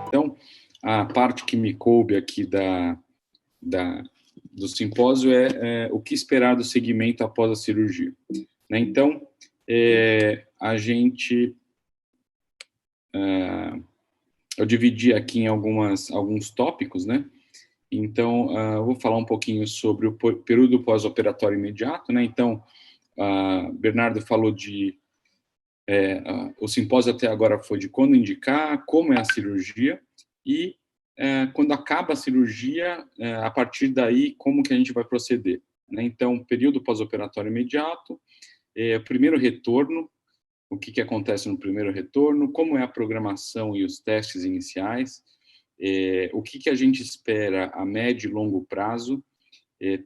Então, a parte que me coube aqui do simpósio é o que esperar do segmento após a cirurgia, né? Então, a gente... eu dividi aqui em alguns tópicos, né? Então, eu vou falar um pouquinho sobre o período pós-operatório imediato, né? Então, Bernardo falou o simpósio até agora foi de quando indicar, como é a cirurgia e quando acaba a cirurgia, a partir daí, como que a gente vai proceder, né? Então, período pós-operatório imediato, primeiro retorno, o que acontece no primeiro retorno, como é a programação e os testes iniciais, o que a gente espera a médio e longo prazo,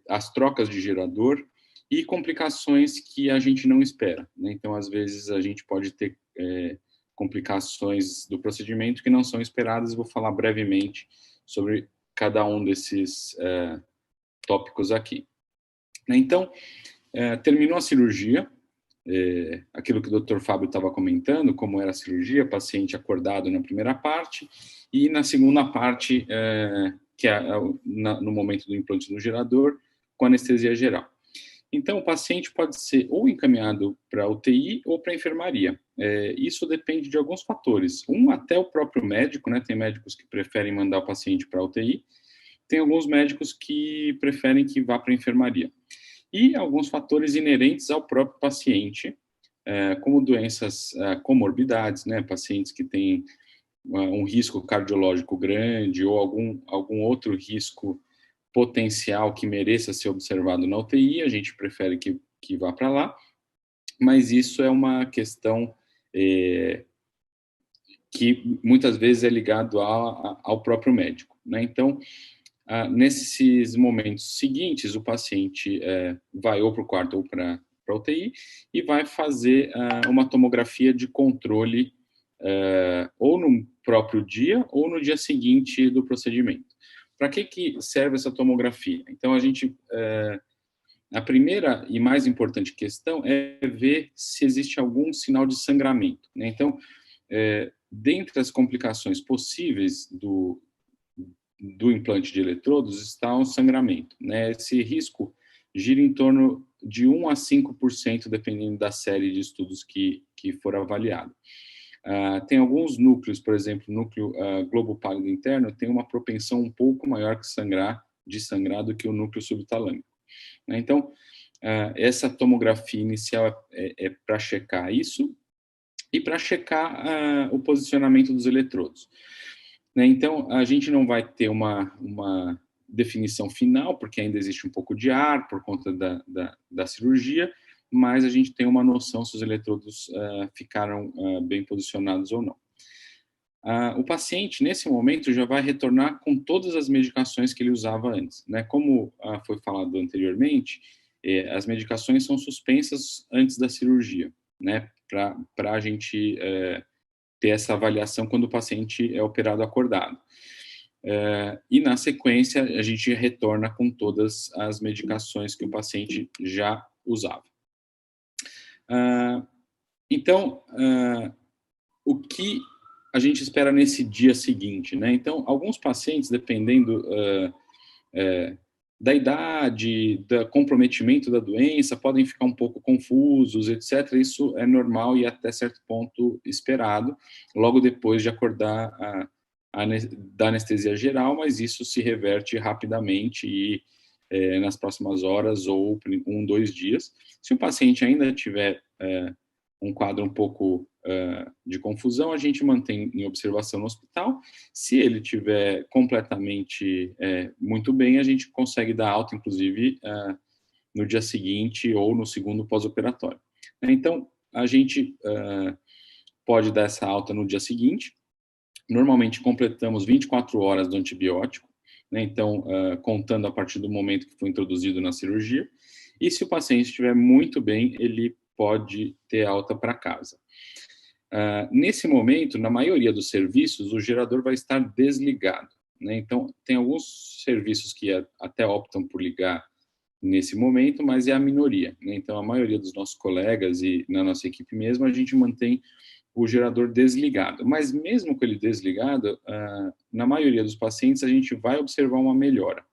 as trocas de gerador e complicações que a gente não espera, né? Então, às vezes, a gente pode ter complicações do procedimento que não são esperadas. Vou falar brevemente sobre cada um desses tópicos aqui. Então, terminou a cirurgia, aquilo que o Dr. Fábio estava comentando, como era a cirurgia, paciente acordado na primeira parte, e na segunda parte, que é no momento do implante no gerador, com anestesia geral. Então, o paciente pode ser ou encaminhado para UTI ou para enfermaria. Isso depende de alguns fatores. Até o próprio médico, né? Tem médicos que preferem mandar o paciente para UTI, tem alguns médicos que preferem que vá para a enfermaria. E alguns fatores inerentes ao próprio paciente, como doenças, comorbidades, né? Pacientes que têm um risco cardiológico grande ou algum outro risco potencial que mereça ser observado na UTI, a gente prefere que vá para lá, mas isso é uma questão que muitas vezes é ligado ao próprio médico, né? Então, nesses momentos seguintes, o paciente vai ou para o quarto ou para a UTI e vai fazer uma tomografia de controle ou no próprio dia ou no dia seguinte do procedimento. Para que serve essa tomografia? Então, a primeira e mais importante questão é ver se existe algum sinal de sangramento, né? Então, dentre as complicações possíveis do implante de eletrodos está o sangramento, né? Esse risco gira em torno de 1 a 5%, dependendo da série de estudos que for avaliado. Tem alguns núcleos, por exemplo, o núcleo globo pálido interno tem uma propensão um pouco maior de sangrar do que o núcleo subtalâmico, né? Então, essa tomografia inicial é para checar isso e para checar o posicionamento dos eletrodos, né? Então, a gente não vai ter uma definição final, porque ainda existe um pouco de ar por conta da cirurgia, mas a gente tem uma noção se os eletrodos ficaram bem posicionados ou não. O paciente, nesse momento, já vai retornar com todas as medicações que ele usava antes, né? Como foi falado anteriormente, as medicações são suspensas antes da cirurgia, né? Para a gente ter essa avaliação quando o paciente é operado acordado. E, na sequência, a gente retorna com todas as medicações que o paciente já usava. Então, o que a gente espera nesse dia seguinte, né? Então, alguns pacientes, dependendo da idade, do comprometimento da doença, podem ficar um pouco confusos, etc. Isso é normal e até certo ponto esperado, logo depois de acordar da anestesia geral, mas isso se reverte rapidamente e nas próximas horas ou 1, 2 dias. Se o paciente ainda tiver um quadro um pouco de confusão, a gente mantém em observação no hospital. Se ele tiver completamente muito bem, a gente consegue dar alta, inclusive, no dia seguinte ou no segundo pós-operatório. Então, a gente pode dar essa alta no dia seguinte. Normalmente, completamos 24 horas do antibiótico, né? Então, contando a partir do momento que foi introduzido na cirurgia. E se o paciente estiver muito bem, ele pode ter alta para casa. Nesse momento, na maioria dos serviços, o gerador vai estar desligado, né? Então, tem alguns serviços que até optam por ligar nesse momento, mas é a minoria, né? Então, a maioria dos nossos colegas e na nossa equipe mesmo, a gente mantém o gerador desligado. Mas mesmo com ele desligado, na maioria dos pacientes, a gente vai observar uma melhora.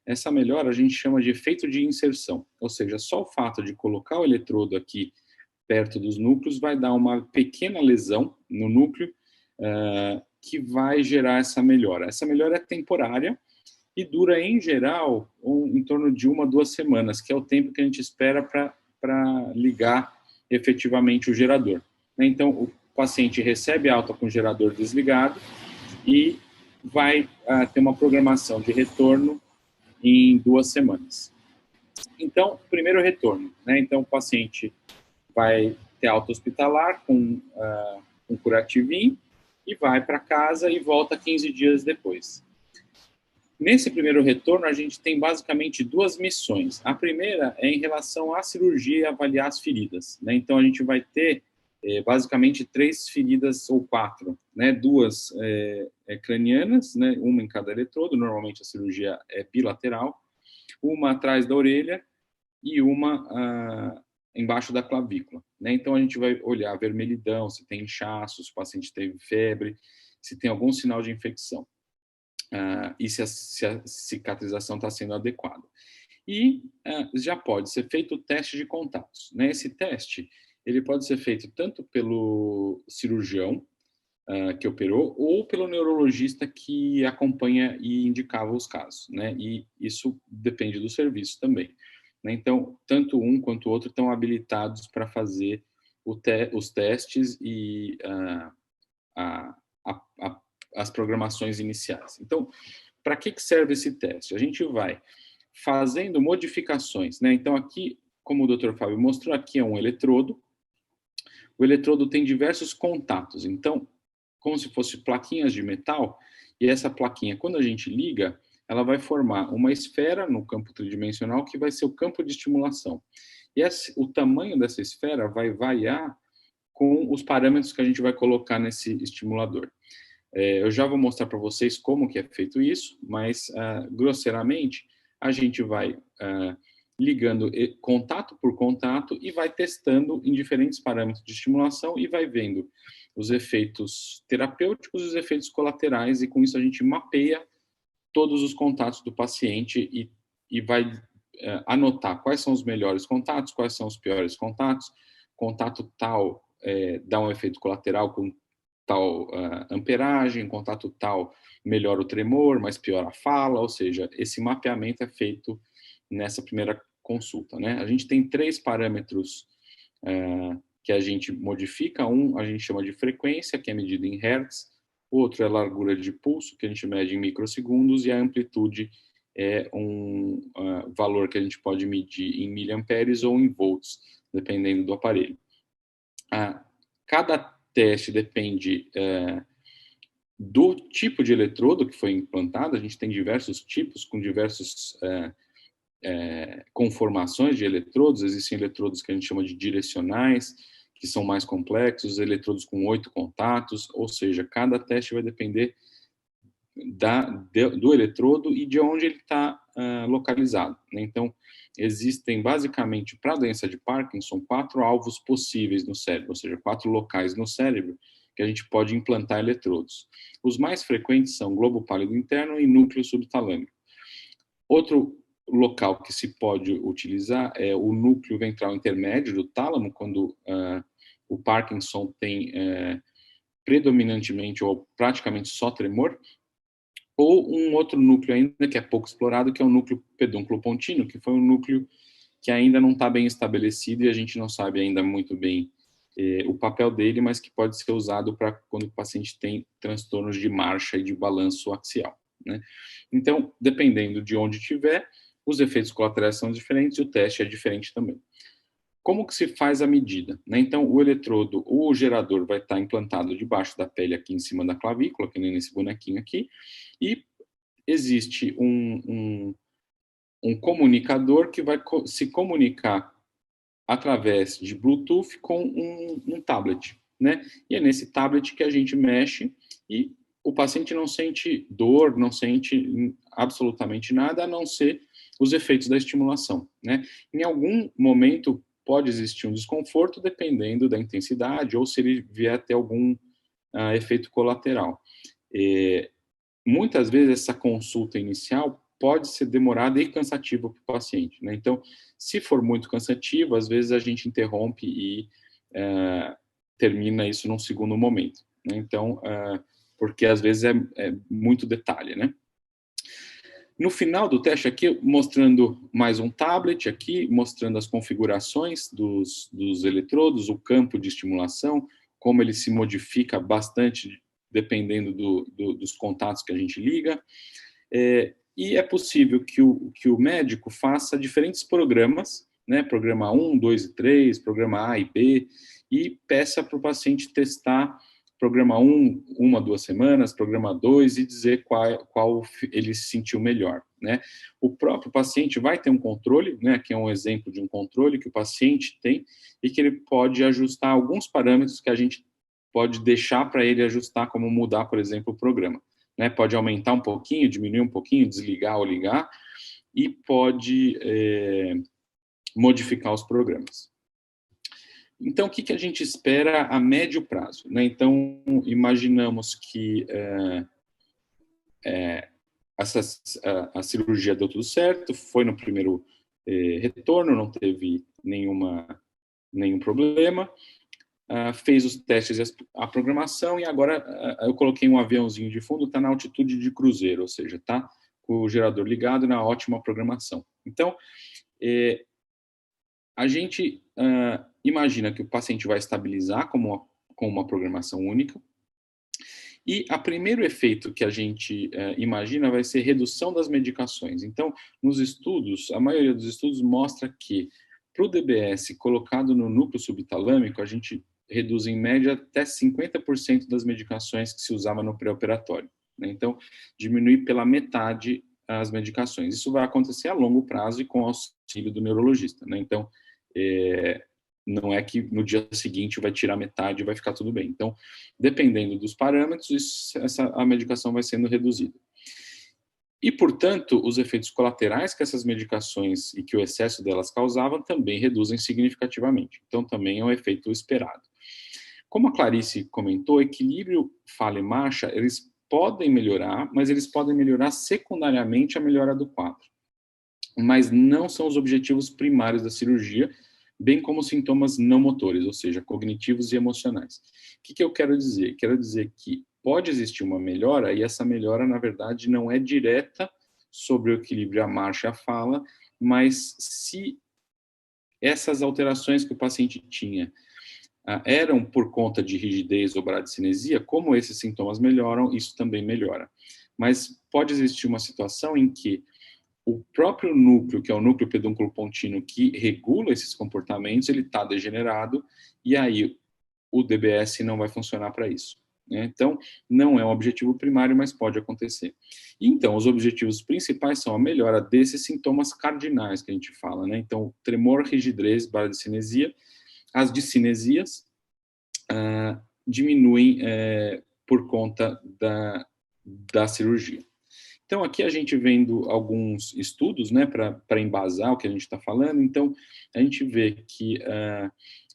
Essa melhora a gente chama de efeito de inserção, ou seja, só o fato de colocar o eletrodo aqui perto dos núcleos vai dar uma pequena lesão no núcleo que vai gerar essa melhora. Essa melhora é temporária e dura, em geral, em torno de 1 a 2 semanas, que é o tempo que a gente espera para ligar efetivamente o gerador. Então, o paciente recebe alta com o gerador desligado e vai ter uma programação de retorno em 2 semanas. Então, primeiro retorno, né? Então, o paciente vai ter alta hospitalar com um curativinho e vai para casa e volta 15 dias depois. Nesse primeiro retorno, a gente tem basicamente 2 missões. A primeira é em relação à cirurgia e avaliar as feridas, né? Então, a gente vai ter basicamente 3 feridas ou 4, né? 2 cranianas, né? Uma em cada eletrodo, normalmente a cirurgia é bilateral, uma atrás da orelha e uma embaixo da clavícula, né? Então, a gente vai olhar a vermelhidão, se tem inchaço, se o paciente teve febre, se tem algum sinal de infecção. E se a cicatrização está sendo adequada. E já pode ser feito o teste de contatos, né? Esse teste, ele pode ser feito tanto pelo cirurgião que operou ou pelo neurologista que acompanha e indicava os casos, né? E isso depende do serviço também, né? Então, tanto um quanto o outro estão habilitados para fazer os testes e as programações iniciais. Então, para que serve esse teste? A gente vai fazendo modificações, né? Então, aqui, como o Dr. Fábio mostrou, aqui é um eletrodo. O eletrodo tem diversos contatos. Então, como se fossem plaquinhas de metal, e essa plaquinha, quando a gente liga, ela vai formar uma esfera no campo tridimensional que vai ser o campo de estimulação. E o tamanho dessa esfera vai variar com os parâmetros que a gente vai colocar nesse estimulador. Eu já vou mostrar para vocês como que é feito isso, mas, grosseiramente, a gente vai ligando contato por contato e vai testando em diferentes parâmetros de estimulação e vai vendo os efeitos terapêuticos e os efeitos colaterais, e com isso a gente mapeia todos os contatos do paciente e vai anotar quais são os melhores contatos, quais são os piores contatos. Contato tal dá um efeito colateral com tal amperagem, contato tal melhora o tremor, mas piora a fala, ou seja, esse mapeamento é feito nessa primeira consulta, né? A gente tem 3 parâmetros que a gente modifica. Um a gente chama de frequência, que é medida em hertz, outro é largura de pulso, que a gente mede em microsegundos, e a amplitude é um valor que a gente pode medir em miliamperes ou em volts, dependendo do aparelho. Cada teste depende do tipo de eletrodo que foi implantado. A gente tem diversos tipos, com diversas conformações de eletrodos. Existem eletrodos que a gente chama de direcionais, que são mais complexos, eletrodos com 8 contatos, ou seja, cada teste vai depender do eletrodo e de onde ele está localizado, né? Então, existem basicamente, para a doença de Parkinson, 4 alvos possíveis no cérebro, ou seja, 4 locais no cérebro que a gente pode implantar eletrodos. Os mais frequentes são globo pálido interno e núcleo subtalâmico. Outro local que se pode utilizar é o núcleo ventral intermédio do tálamo, quando o Parkinson tem predominantemente ou praticamente só tremor, ou um outro núcleo ainda que é pouco explorado, que é o núcleo pedúnculo pontino, que foi um núcleo que ainda não está bem estabelecido e a gente não sabe ainda muito bem o papel dele, mas que pode ser usado para quando o paciente tem transtornos de marcha e de balanço axial, né? Então, dependendo de onde estiver, os efeitos colaterais são diferentes e o teste é diferente também. Como que se faz a medida, né? Então, o eletrodo, o gerador vai estar implantado debaixo da pele, aqui em cima da clavícula, que nem nesse bonequinho aqui, e existe um comunicador que vai se comunicar através de Bluetooth com um tablet, né? E é nesse tablet que a gente mexe e o paciente não sente dor, não sente absolutamente nada, a não ser os efeitos da estimulação, né? Em algum momento pode existir um desconforto, dependendo da intensidade, ou se ele vier a ter algum efeito colateral. Muitas vezes essa consulta inicial pode ser demorada e cansativa para o paciente, né? Então, se for muito cansativo, às vezes a gente interrompe e termina isso num segundo momento, né? Então, porque às vezes é muito detalhe, né? No final do teste aqui, mostrando mais um tablet aqui, mostrando as configurações dos eletrodos, o campo de estimulação, como ele se modifica bastante dependendo dos contatos que a gente liga. E é possível que o médico faça diferentes programas, né? Programa 1, 2 e 3, programa A e B, e peça para o paciente testar programa 1, 1 a 2 semanas, programa 2, e dizer qual ele se sentiu melhor, né? O próprio paciente vai ter um controle, né? Aqui é um exemplo de um controle que o paciente tem e que ele pode ajustar alguns parâmetros que a gente pode deixar para ele ajustar, como mudar, por exemplo, o programa, né? Pode aumentar um pouquinho, diminuir um pouquinho, desligar ou ligar, e pode modificar os programas. Então, o que a gente espera a médio prazo, né? Então, imaginamos que a cirurgia deu tudo certo, foi no primeiro retorno, não teve nenhum problema, fez os testes e a programação, e agora eu coloquei um aviãozinho de fundo, está na altitude de cruzeiro, ou seja, está com o gerador ligado na ótima programação. Então, a gente imagina que o paciente vai estabilizar com uma programação única, e o primeiro efeito que a gente imagina vai ser redução das medicações. Então, nos estudos, a maioria dos estudos mostra que para o DBS colocado no núcleo subtalâmico, a gente reduz em média até 50% das medicações que se usava no pré-operatório, né? Então, diminui pela metade as medicações. Isso vai acontecer a longo prazo e com auxílio do neurologista, né? Então, não é que no dia seguinte vai tirar metade e vai ficar tudo bem. Então, dependendo dos parâmetros, a medicação vai sendo reduzida. E, portanto, os efeitos colaterais que essas medicações e que o excesso delas causavam também reduzem significativamente. Então, também é um efeito esperado. Como a Clarice comentou, equilíbrio, fala e marcha, eles podem melhorar, mas eles podem melhorar secundariamente a melhora do quadro. Mas não são os objetivos primários da cirurgia, bem como sintomas não motores, ou seja, cognitivos e emocionais. O que eu quero dizer? Quero dizer que pode existir uma melhora, e essa melhora, na verdade, não é direta sobre o equilíbrio, a marcha e a fala, mas se essas alterações que o paciente tinha eram por conta de rigidez ou bradicinesia, como esses sintomas melhoram, isso também melhora. Mas pode existir uma situação em que o próprio núcleo, que é o núcleo pedúnculo pontino, que regula esses comportamentos, ele está degenerado, e aí o DBS não vai funcionar para isso, né? Então, não é um objetivo primário, mas pode acontecer. Então, os objetivos principais são a melhora desses sintomas cardinais que a gente fala, né? Então, tremor, rigidez, bradicinesia. As discinesias diminuem por conta da cirurgia. Então, aqui a gente vendo alguns estudos, né, para embasar o que a gente está falando. Então, a gente vê que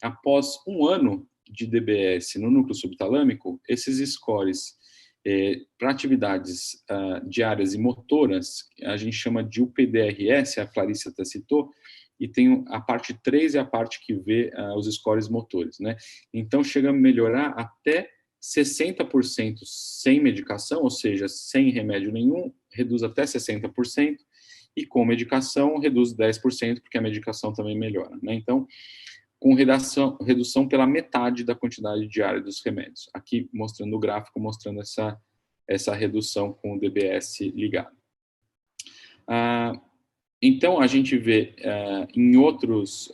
após um ano de DBS no núcleo subtalâmico, esses scores para atividades diárias e motoras, a gente chama de UPDRS, a Clarice até citou, e tem a parte 3 e a parte que vê os scores motores, né? Então, chega a melhorar até 60% sem medicação, ou seja, sem remédio nenhum, reduz até 60%, e com medicação reduz 10%, porque a medicação também melhora, né? Então, com redução pela metade da quantidade diária dos remédios. Aqui mostrando o gráfico, mostrando essa redução com o DBS ligado. Então, a gente vê em outros,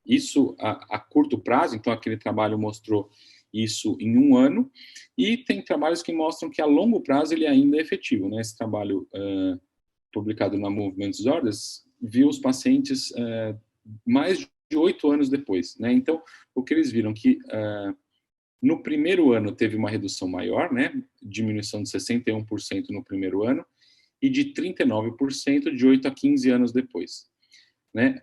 isso a curto prazo, então aquele trabalho mostrou isso em um ano, e tem trabalhos que mostram que a longo prazo ele ainda é efetivo, né? Esse trabalho publicado na Movement Disorders viu os pacientes mais de 8 anos depois, né? Então, o que eles viram que No primeiro ano teve uma redução maior, né? Diminuição de 61% no primeiro ano e de 39% de 8 a 15 anos depois, né?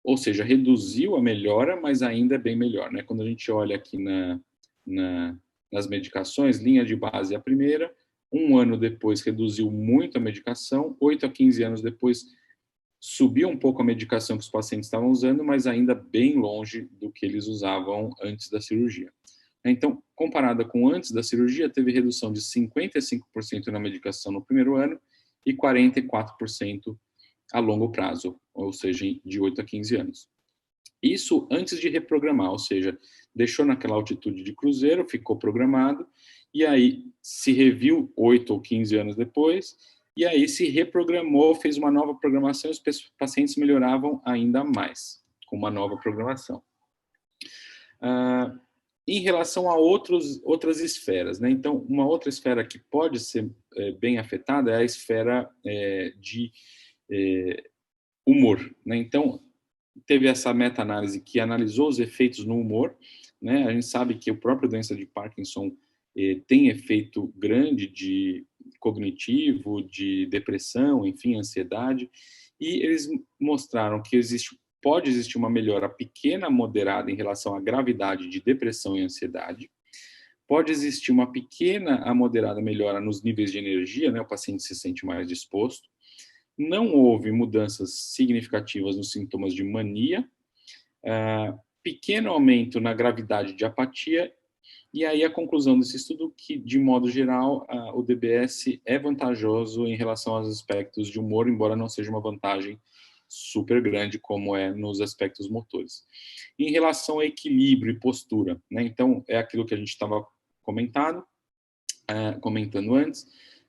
Ou seja, reduziu a melhora, mas ainda é bem melhor, né? Quando a gente olha aqui nas medicações, linha de base é a primeira, um ano depois reduziu muito a medicação, 8 a 15 anos depois subiu um pouco a medicação que os pacientes estavam usando, mas ainda bem longe do que eles usavam antes da cirurgia. Então, comparada com antes da cirurgia, teve redução de 55% na medicação no primeiro ano e 44% a longo prazo, ou seja, de 8 a 15 anos. Isso antes de reprogramar, ou seja, deixou naquela altitude de cruzeiro, ficou programado, e aí se reviu 8 ou 15 anos depois, e aí se reprogramou, fez uma nova programação e os pacientes melhoravam ainda mais com uma nova programação. Em relação a outras esferas, né? Então, uma outra esfera que pode ser bem afetada é a esfera de humor, né? Então, teve essa meta-análise que analisou os efeitos no humor, né? A gente sabe que a própria doença de Parkinson tem efeito grande de cognitivo, de depressão, enfim, ansiedade, e eles mostraram que pode existir uma melhora pequena, moderada em relação à gravidade de depressão e ansiedade, pode existir uma pequena a moderada melhora nos níveis de energia, né? O paciente se sente mais disposto, não houve mudanças significativas nos sintomas de mania, pequeno aumento na gravidade de apatia, e aí a conclusão desse estudo que, de modo geral, o DBS é vantajoso em relação aos aspectos de humor, embora não seja uma vantagem super grande como é nos aspectos motores. Em relação a equilíbrio e postura, né? Então, é aquilo que a gente estava comentando antes,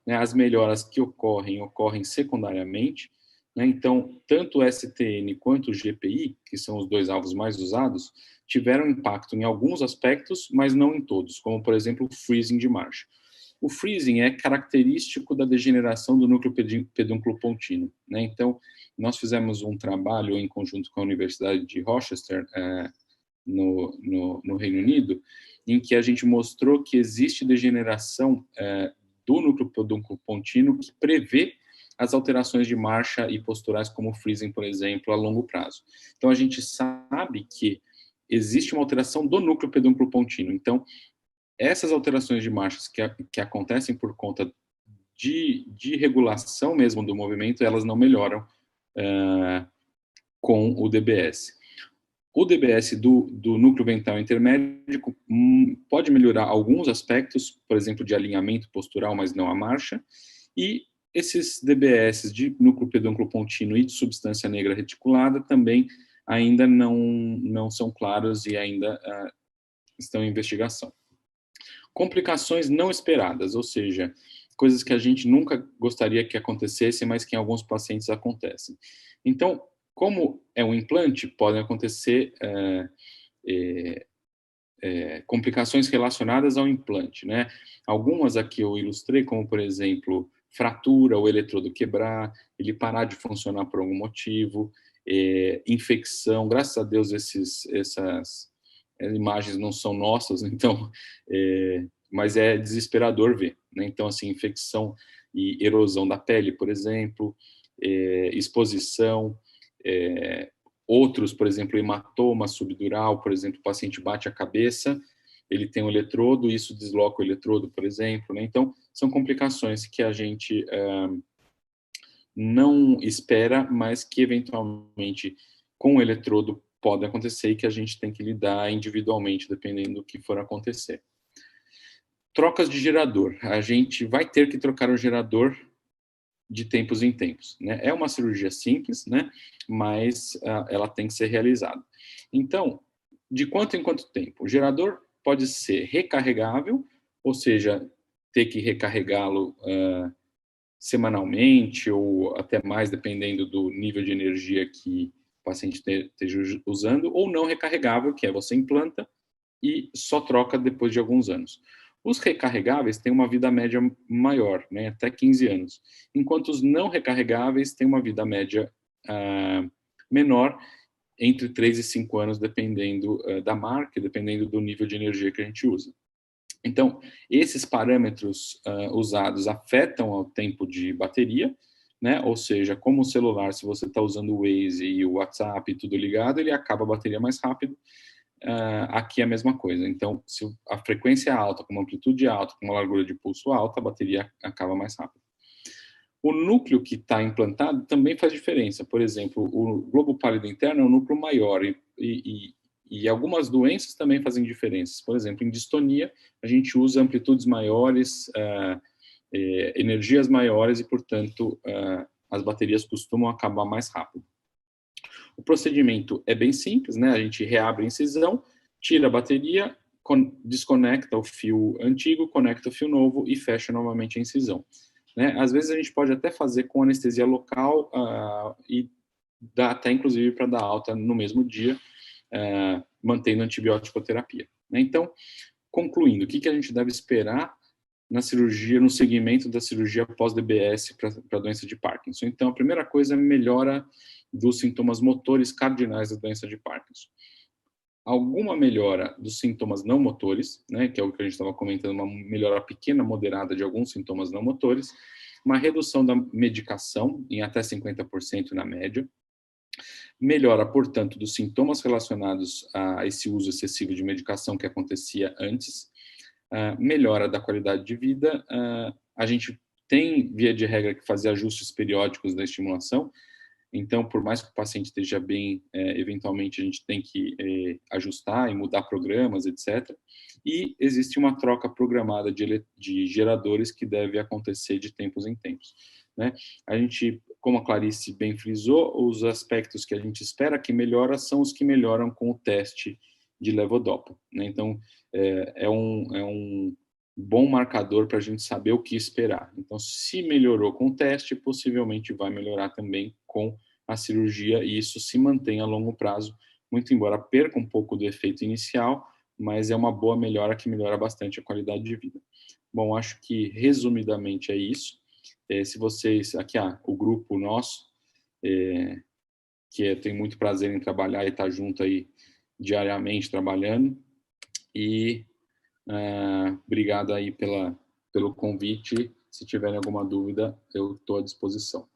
né? As melhoras que ocorrem secundariamente, né? Então, tanto o STN quanto o GPI, que são os dois alvos mais usados, tiveram impacto em alguns aspectos, mas não em todos, como, por exemplo, o freezing de marcha. O freezing é característico da degeneração do núcleo pedúnculo pontino, né? Então, nós fizemos um trabalho em conjunto com a Universidade de Rochester, no Reino Unido, em que a gente mostrou que existe degeneração do núcleo pedúnculo pontino que prevê as alterações de marcha e posturais, como o freezing, por exemplo, a longo prazo. Então, a gente sabe que existe uma alteração do núcleo pedúnculo pontino. Então, essas alterações de marchas que acontecem por conta de regulação mesmo do movimento, elas não melhoram com o DBS. O DBS do núcleo ventral intermédio pode melhorar alguns aspectos, por exemplo, de alinhamento postural, mas não a marcha, e esses DBS de núcleo pedúnculo pontino e de substância negra reticulada também ainda não são claros e ainda estão em investigação. Complicações não esperadas, ou seja, coisas que a gente nunca gostaria que acontecessem, mas que em alguns pacientes acontecem. Então, como é um implante, podem acontecer complicações relacionadas ao implante, né? Algumas aqui eu ilustrei, como, por exemplo, fratura, o eletrodo quebrar, ele parar de funcionar por algum motivo, infecção. Graças a Deus, essas imagens não são nossas, então, mas é desesperador ver, né? Então, assim, infecção e erosão da pele, por exemplo, exposição, outros, por exemplo, hematoma subdural, por exemplo, o paciente bate a cabeça, ele tem um eletrodo, isso desloca o eletrodo, por exemplo, né? Então, são complicações que a gente não espera, mas que eventualmente com o eletrodo podem acontecer e que a gente tem que lidar individualmente, dependendo do que for acontecer. Trocas de gerador. A gente vai ter que trocar o gerador de tempos em tempos, né? É uma cirurgia simples, né? Mas ela tem que ser realizada. Então, de quanto em quanto tempo? O gerador pode ser recarregável, ou seja, ter que recarregá-lo semanalmente ou até mais, dependendo do nível de energia que o paciente esteja usando, ou não recarregável, que é você implanta e só troca depois de alguns anos. Os recarregáveis têm uma vida média maior, né, até 15 anos, enquanto os não recarregáveis têm uma vida média menor, entre 3 e 5 anos, dependendo da marca, dependendo do nível de energia que a gente usa. Então, esses parâmetros usados afetam o tempo de bateria, né? Ou seja, como o celular, se você está usando o Waze e o WhatsApp tudo ligado, ele acaba a bateria mais rápido. Aqui é a mesma coisa. Então, se a frequência é alta, com uma amplitude alta, com uma largura de pulso alta, a bateria acaba mais rápido. O núcleo que está implantado também faz diferença. Por exemplo, o globo pálido interno é um núcleo maior e algumas doenças também fazem diferenças. Por exemplo, em distonia, a gente usa amplitudes maiores, energias maiores e, portanto, as baterias costumam acabar mais rápido. O procedimento é bem simples, né? A gente reabre a incisão, tira a bateria, desconecta o fio antigo, conecta o fio novo e fecha novamente a incisão. Né? Às vezes a gente pode até fazer com anestesia local e dá até inclusive para dar alta no mesmo dia, mantendo a antibiótico-terapia. Né? Então, concluindo, o que a gente deve esperar na cirurgia, no segmento da cirurgia pós-DBS para a doença de Parkinson? Então, a primeira coisa é melhora dos sintomas motores cardinais da doença de Parkinson. Alguma melhora dos sintomas não motores, né, que é o que a gente estava comentando, uma melhora pequena, moderada de alguns sintomas não motores, uma redução da medicação em até 50% na média, melhora, portanto, dos sintomas relacionados a esse uso excessivo de medicação que acontecia antes, melhora da qualidade de vida, a gente tem, via de regra, que fazer ajustes periódicos da estimulação. Então, por mais que o paciente esteja bem, eventualmente a gente tem que ajustar e mudar programas, etc. E existe uma troca programada de geradores que deve acontecer de tempos em tempos. Né? A gente, como a Clarice bem frisou, os aspectos que a gente espera que melhora são os que melhoram com o teste de levodopa. Né? Então, é um bom marcador para a gente saber o que esperar. Então, se melhorou com o teste, possivelmente vai melhorar também com a cirurgia, e isso se mantém a longo prazo, muito embora perca um pouco do efeito inicial, mas é uma boa melhora que melhora bastante a qualidade de vida. Bom, acho que resumidamente é isso. Se vocês, aqui o grupo nosso, que tem muito prazer em trabalhar e estar junto aí diariamente trabalhando, e obrigado aí pelo convite. Se tiverem alguma dúvida, eu estou à disposição.